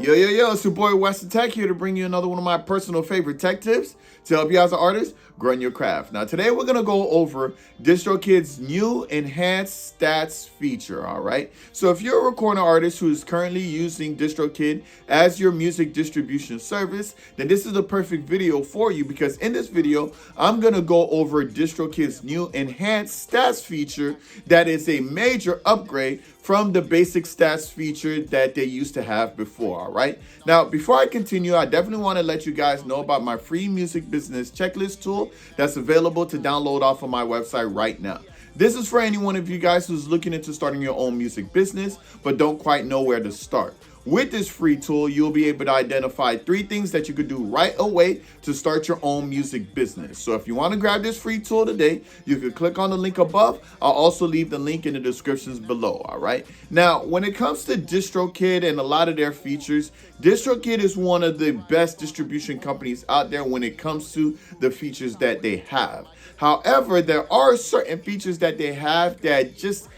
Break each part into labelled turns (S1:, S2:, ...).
S1: Yo, it's your boy WesTheTech here to bring you another one of my personal favorite tech tips to help you as an artist grow in your craft. Now, today we're going to go over Distrokid's new enhanced stats feature, all right? So if you're a recording artist who's currently using Distrokid as your music distribution service, then this is the perfect video for you, because in this video, I'm going to go over Distrokid's new enhanced stats feature that is a major upgrade from the basic stats feature that they used to have before, all right? Now, before I continue, I definitely want to let you guys know about my free music business checklist tool that's available to download off of my website right now. This is for any one of you guys who's looking into starting your own music business, but don't quite know where to start. With this free tool, you'll be able to identify 3 things that you could do right away to start your own music business. So if you want to grab this free tool today, you can click on the link above. I'll also leave the link in the descriptions below, all right? Now, when it comes to Distrokid and a lot of their features, Distrokid is one of the best distribution companies out there when it comes to the features that they have. However, there are certain features that they have that just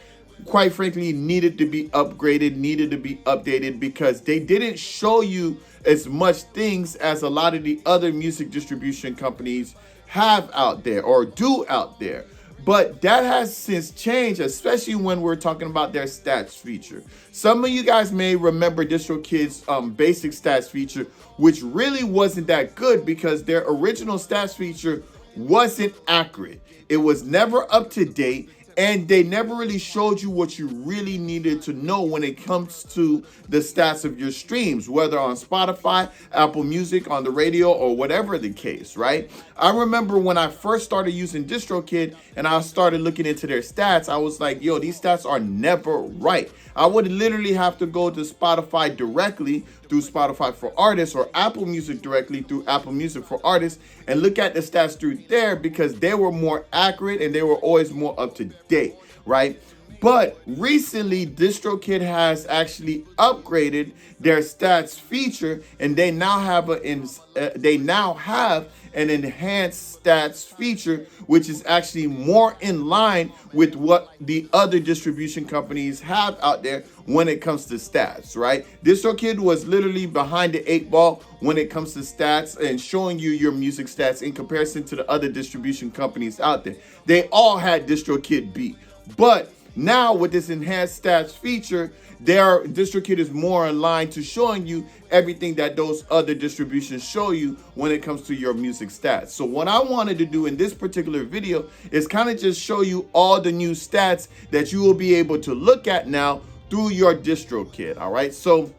S1: quite frankly needed to be upgraded, needed to be updated, because they didn't show you as much things as a lot of the other music distribution companies have out there or do out there. But that has since changed, especially when we're talking about their stats feature. Some of you guys may remember Distrokid's basic stats feature, which really wasn't that good because their original stats feature wasn't accurate. It was never up to date, and they never really showed you what you really needed to know when it comes to the stats of your streams, whether on Spotify, Apple Music, on the radio, or whatever the case, right? I remember when I first started using Distrokid and I started looking into their stats, I was like, yo, these stats are never right. I would literally have to go to Spotify directly through Spotify for Artists, or Apple Music directly through Apple Music for Artists, and look at the stats through there because they were more accurate and they were always more up to date, right? But recently, Distrokid has actually upgraded their stats feature, and they now have an enhanced stats feature, which is actually more in line with what the other distribution companies have out there when it comes to stats, right? Distrokid was literally behind the 8 ball when it comes to stats and showing you your music stats in comparison to the other distribution companies out there. They all had Distrokid beat, but now with this enhanced stats feature, Distrokid is more aligned to showing you everything that those other distributions show you when it comes to your music stats. So what I wanted to do in this particular video is kind of just show you all the new stats that you will be able to look at now through your Distrokid, all right? So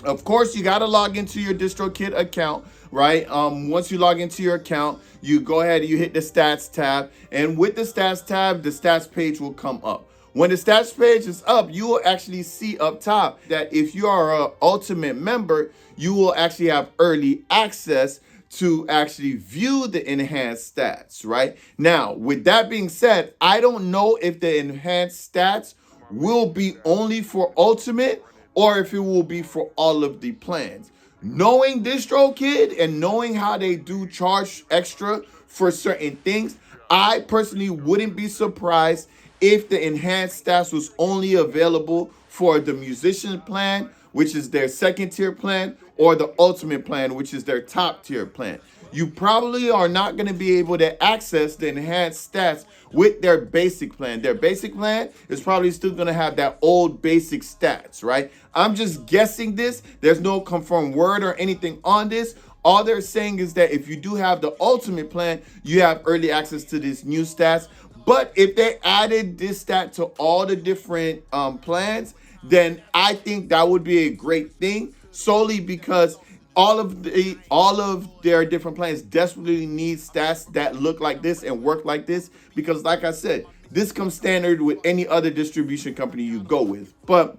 S1: of course, you got to log into your Distrokid account, right? Once you log into your account, you go ahead and you hit the stats tab, and with the stats tab, the stats page will come up. When the stats page is up, you will actually see up top that if you are an ultimate member, you will actually have early access to actually view the enhanced stats, right? Now, with that being said, I don't know if the enhanced stats will be only for ultimate or if it will be for all of the plans. Knowing Distrokid and knowing how they do charge extra for certain things, I personally wouldn't be surprised if the enhanced stats was only available for the musician plan, which is their second tier plan, or the ultimate plan, which is their top tier plan. You probably are not going to be able to access the enhanced stats with their basic plan. Their basic plan is probably still going to have that old basic stats, right? I'm just guessing this. There's no confirmed word or anything on this. All they're saying is that if you do have the ultimate plan, you have early access to these new stats. But if they added this stat to all the different plans, then I think that would be a great thing, solely because all of their different plans desperately need stats that look like this and work like this, because like I said, this comes standard with any other distribution company you go with. But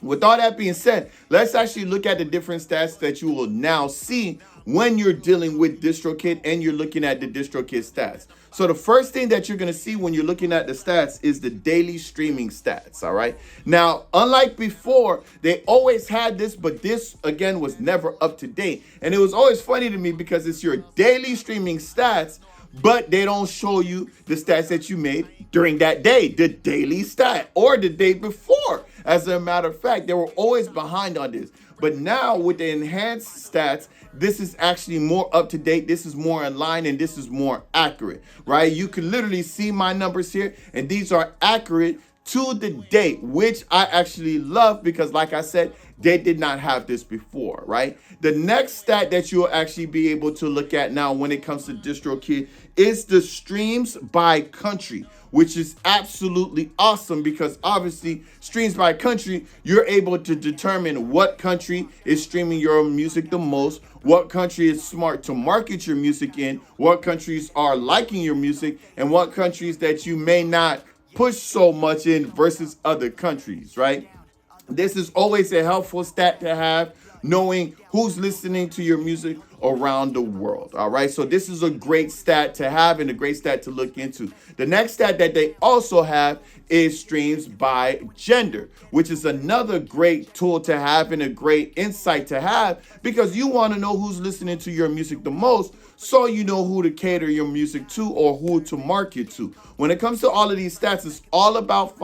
S1: with all that being said, let's actually look at the different stats that you will now see when you're dealing with Distrokid and you're looking at the Distrokid stats. So the first thing that you're going to see when you're looking at the stats is the daily streaming stats, all right? Now, unlike before, they always had this, but this, again, was never up to date. And it was always funny to me because it's your daily streaming stats, but they don't show you the stats that you made during that day, the daily stat, or the day before. As a matter of fact, they were always behind on this. But now with the enhanced stats, this is actually more up to date. This is more in line and this is more accurate, right? You can literally see my numbers here, and these are accurate to the date, which I actually love because, like I said, they did not have this before, right? The next stat that you'll actually be able to look at now when it comes to DistroKid is the streams by country, which is absolutely awesome because obviously streams by country, you're able to determine what country is streaming your music the most, what country is smart to market your music in, what countries are liking your music, and what countries that you may not push so much in versus other countries, right? This is always a helpful stat to have, knowing who's listening to your music around the world. All right. So this is a great stat to have and a great stat to look into. The next stat that they also have is streams by gender, which is another great tool to have and a great insight to have because you want to know who's listening to your music the most, so you know who to cater your music to or who to market to. When it comes to all of these stats, it's all about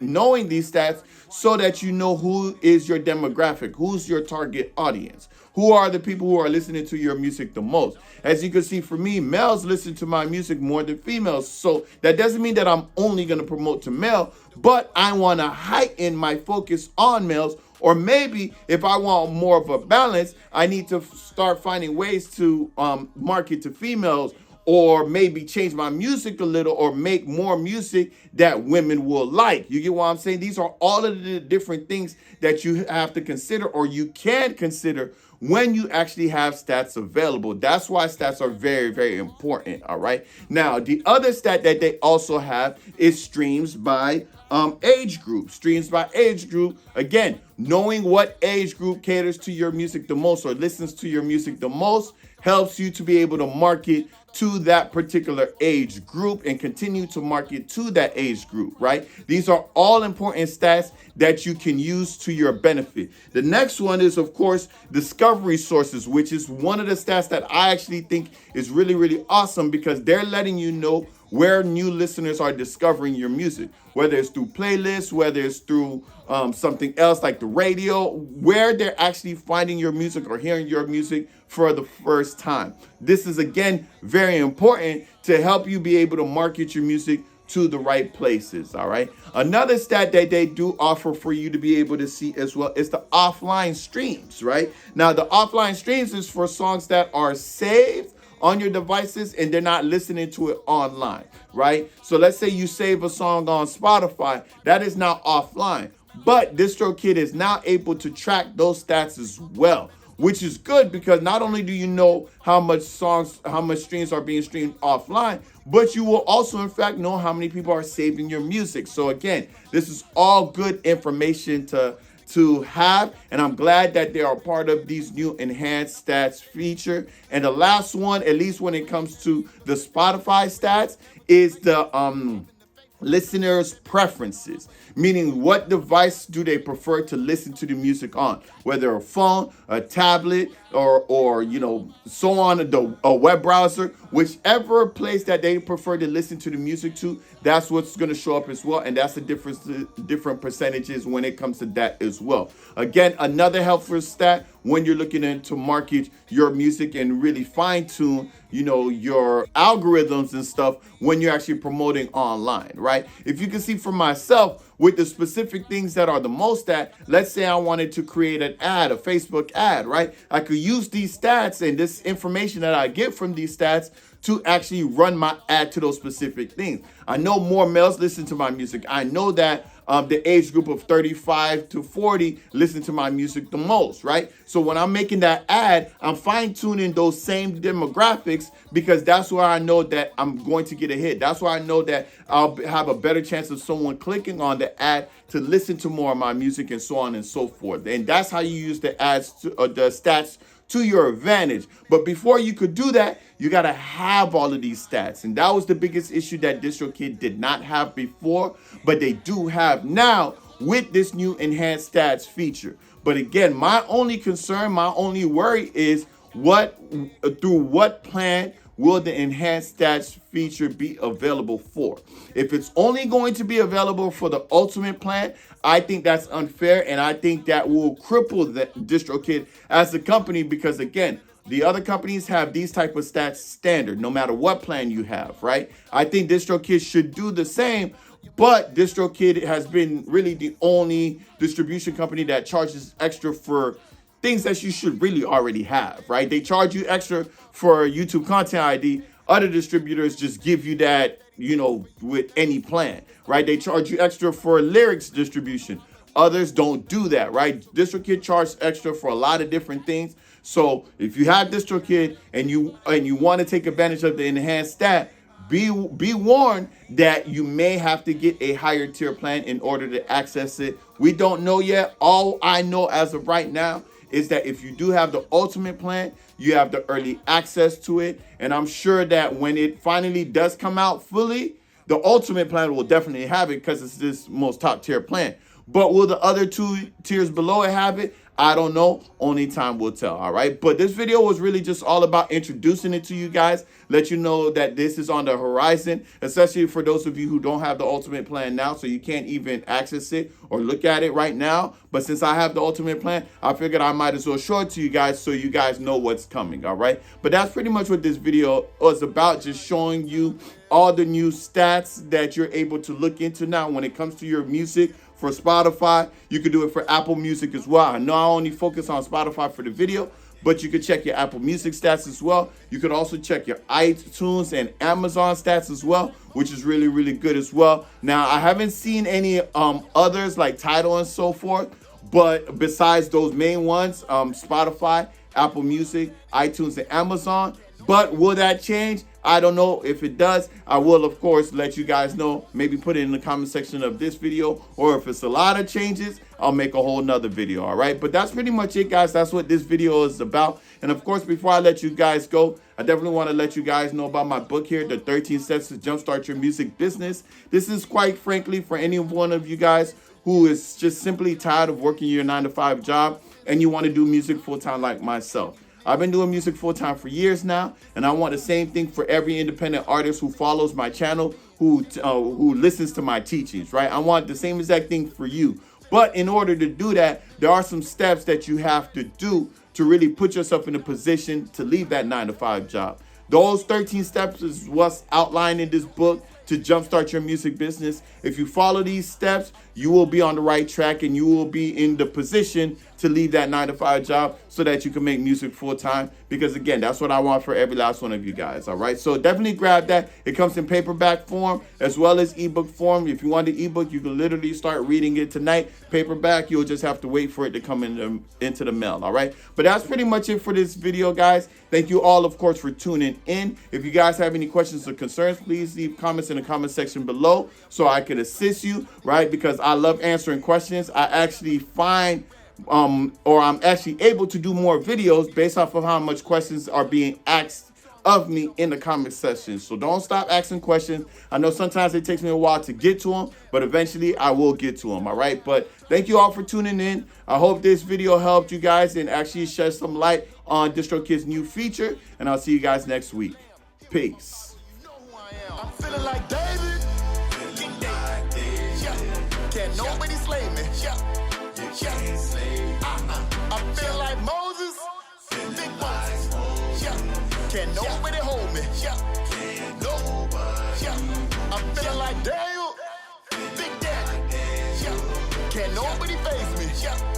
S1: knowing these stats so that you know who is your demographic, who's your target audience, who are the people who are listening to your music the most. As you can see, for me, males listen to my music more than females. So that doesn't mean that I'm only going to promote to male, but I want to heighten my focus on males. Or maybe if I want more of a balance, I need to start finding ways to market to females, or maybe change my music a little or make more music that women will like. You get what I'm saying? These are all of the different things that you have to consider or you can consider when you actually have stats available. That's why stats are very, very important. All right. Now, the other stat that they also have is streams by age group. Streams by age group. Again, knowing what age group caters to your music the most or listens to your music the most helps you to be able to market to that particular age group and continue to market to that age group, right? These are all important stats that you can use to your benefit. The next one is, of course, discovery sources, which is one of the stats that I actually think is really, really awesome because they're letting you know where new listeners are discovering your music, whether it's through playlists, whether it's through something else like the radio, where they're actually finding your music or hearing your music for the first time. This is, again, very important to help you be able to market your music to the right places. All right. Another stat that they do offer for you to be able to see as well is the offline streams, right? Now, the offline streams is for songs that are saved on your devices and they're not listening to it online, right? So let's say you save a song on Spotify, that is now offline, but DistroKid is now able to track those stats as well, which is good because not only do you know how much streams are being streamed offline, but you will also in fact know how many people are saving your music. So again, this is all good information to have, and I'm glad that they are part of these new enhanced stats feature. And the last one, at least when it comes to the Spotify stats, is the listeners' preferences, meaning what device do they prefer to listen to the music on, whether a phone, a tablet, or so on, a web browser, whichever place that they prefer to listen to the music to, that's what's going to show up as well. And that's the different percentages when it comes to that as well. Again, another helpful stat when you're looking to market your music and really fine tune, your algorithms and stuff when you're actually promoting online, right? If you can see for myself, with the specific things that are the most at, let's say I wanted to create an ad, a Facebook ad, right? I could use these stats and this information that I get from these stats to actually run my ad to those specific things. I know more males listen to my music. I know that the age group of 35 to 40 listen to my music the most, right? So when I'm making that ad, I'm fine-tuning those same demographics because that's where I know that I'm going to get a hit. That's where I know that I'll have a better chance of someone clicking on the ad to listen to more of my music and so on and so forth. And that's how you use the the stats to your advantage. But before you could do that, you got to have all of these stats. And that was the biggest issue that DistroKid did not have before, but they do have now with this new enhanced stats feature. But again, my only concern, my only worry is through what plan will the enhanced stats feature be available for? If it's only going to be available for the ultimate plan, I think that's unfair, and I think that will cripple the DistroKid as a company, because again, the other companies have these type of stats standard no matter what plan you have, right? I think DistroKid should do the same, but DistroKid has been really the only distribution company that charges extra for things that you should really already have, right? They charge you extra for YouTube Content ID. Other distributors just give you that, with any plan, right? They charge you extra for lyrics distribution. Others don't do that, right? DistroKid charges extra for a lot of different things. So if you have DistroKid and you want to take advantage of the enhanced stat, be warned that you may have to get a higher tier plan in order to access it. We don't know yet. All I know as of right now is that if you do have the ultimate plan, you have the early access to it. And I'm sure that when it finally does come out fully, the ultimate plan will definitely have it because it's this most top tier plan. But will the other two tiers below it have it? I don't know. Only time will tell. All right. But this video was really just all about introducing it to you guys. Let you know that this is on the horizon, especially for those of you who don't have the ultimate plan now. So you can't even access it or look at it right now. But since I have the ultimate plan, I figured I might as well show it to you guys so you guys know what's coming. All right. But that's pretty much what this video was about. Just showing you all the new stats that you're able to look into now when it comes to your music. For Spotify, you could do it for Apple Music as well. I know I only focus on Spotify for the video, but you could check your Apple Music stats as well. You could also check your iTunes and Amazon stats as well, which is really, really good as well. Now, I haven't seen any others like Tidal and so forth, but besides those main ones, Spotify, Apple Music, iTunes, and Amazon. But will that change? I don't know. If it does, I will, of course, let you guys know. Maybe put it in the comment section of this video. Or if it's a lot of changes, I'll make a whole nother video. All right. But that's pretty much it, guys. That's what this video is about. And of course, before I let you guys go, I definitely want to let you guys know about my book here, The 13 Steps to Jumpstart Your Music Business. This is quite frankly for any one of you guys who is just simply tired of working your 9-to-5 job and you want to do music full time like myself. I've been doing music full time for years now, and I want the same thing for every independent artist who follows my channel, who listens to my teachings, right? I want the same exact thing for you. But in order to do that, there are some steps that you have to do to really put yourself in a position to leave that 9-to-5 job. Those 13 steps is what's outlined in this book to jumpstart your music business. If you follow these steps, you will be on the right track and you will be in the position to leave that 9-to-5 job so that you can make music full time. Because again, that's what I want for every last one of you guys. All right. So definitely grab that. It comes in paperback form as well as ebook form. If you want the ebook, you can literally start reading it tonight. Paperback, you'll just have to wait for it to come into the mail. All right. But that's pretty much it for this video, guys. Thank you all, of course, for tuning in. If you guys have any questions or concerns, please leave comments in the comment section below so I can assist you, right? Because I love answering questions. I actually find or I'm actually able to do more videos based off of how much questions are being asked of me in the comment section. So don't stop asking questions. I know sometimes it takes me a while to get to them, but eventually I will get to them. All right. But thank you all for tuning in. I hope this video helped you guys and actually shed some light on DistroKid's new feature. And I'll see you guys next week. Peace.
S2: I'm feeling like David. Can't nobody slay me. I feel like Moses. Big Moses. Can't nobody hold me. I'm feeling like Daniel. Big Daddy. Can't nobody face me.